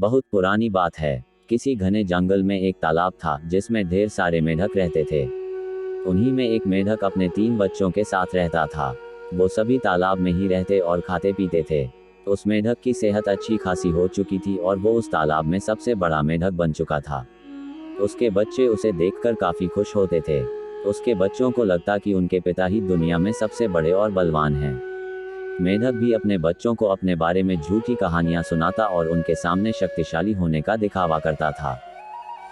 बहुत पुरानी बात है। किसी घने जंगल में एक तालाब था जिसमें ढेर सारे मेढक रहते थे। उन्हीं में एक मेढक अपने 3 बच्चों के साथ रहता था। वो सभी तालाब में ही रहते और खाते पीते थे। उस मेढक की सेहत अच्छी खासी हो चुकी थी और वो उस तालाब में सबसे बड़ा मेढक बन चुका था। उसके बच्चे उसे देखकर काफी खुश होते थे। उसके बच्चों को लगता कि उनके पिता ही दुनिया में सबसे बड़े और बलवान हैं। मेढक भी अपने बच्चों को अपने बारे में झूठी कहानियां सुनाता और उनके सामने शक्तिशाली होने का दिखावा करता था।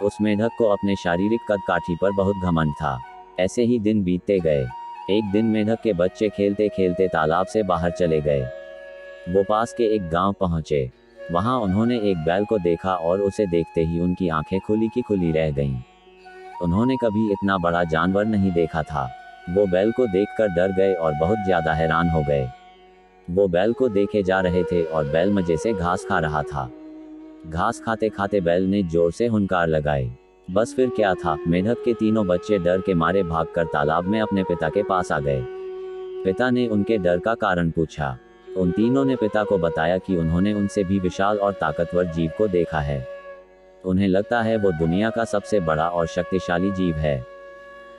उस मेढक को अपने शारीरिक कद-काठी पर बहुत घमंड था। ऐसे ही दिन बीतते गए। एक दिन मेढक के बच्चे खेलते खेलते तालाब से बाहर चले गए। वो पास के एक गांव पहुंचे। वहां उन्होंने एक बैल को देखा और उसे देखते ही उनकी आंखें खुली की खुली रह गईं। उन्होंने कभी इतना बड़ा जानवर नहीं देखा था। वो बैल को देखकर डर गए और बहुत ज्यादा हैरान हो गए। वो बैल को देखे जा रहे थे और बैल मजे से घास खा रहा था। घास खाते खाते बैल ने जोर से हुंकार लगाई। बस फिर क्या था, मेढक के तीनों बच्चे डर के मारे भागकर तालाब में अपने पिता के पास आ गए। पिता ने उनके डर का कारण पूछा। उन तीनों ने पिता को बताया कि उन्होंने उनसे भी विशाल और ताकतवर जीव को देखा है। उन्हें लगता है वो दुनिया का सबसे बड़ा और शक्तिशाली जीव है।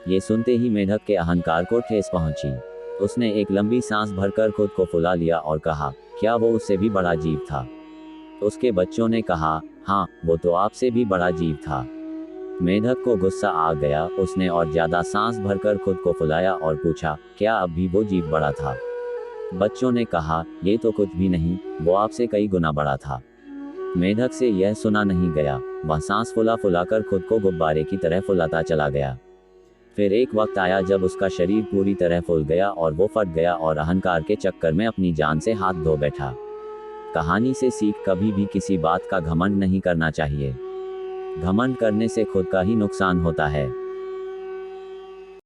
ये सुनते ही मेढक के अहंकार को ठेस पहुंची। उसने एक लंबी सांस भरकर खुद को फुला लिया और कहा, क्या वो उससे भी बड़ा जीव था? उसके बच्चों ने कहा, हाँ, वो तो आपसे भी बड़ा जीव था। मेढक को गुस्सा आ गया। उसने और ज्यादा सांस भरकर खुद को फुलाया और पूछा, क्या अब भी वो जीव बड़ा था? बच्चों ने कहा, ये तो कुछ भी नहीं, वो आपसे कई गुना बड़ा था। मेढक से यह सुना नहीं गया। वह सांस फुला फुलाकर खुद को गुब्बारे की तरह फुलाता चला गया। फिर एक वक्त आया जब उसका शरीर पूरी तरह फूल गया और वो फट गया और अहंकार के चक्कर में अपनी जान से हाथ धो बैठा। कहानी से सीख, कभी भी किसी बात का घमंड नहीं करना चाहिए। घमंड करने से खुद का ही नुकसान होता है।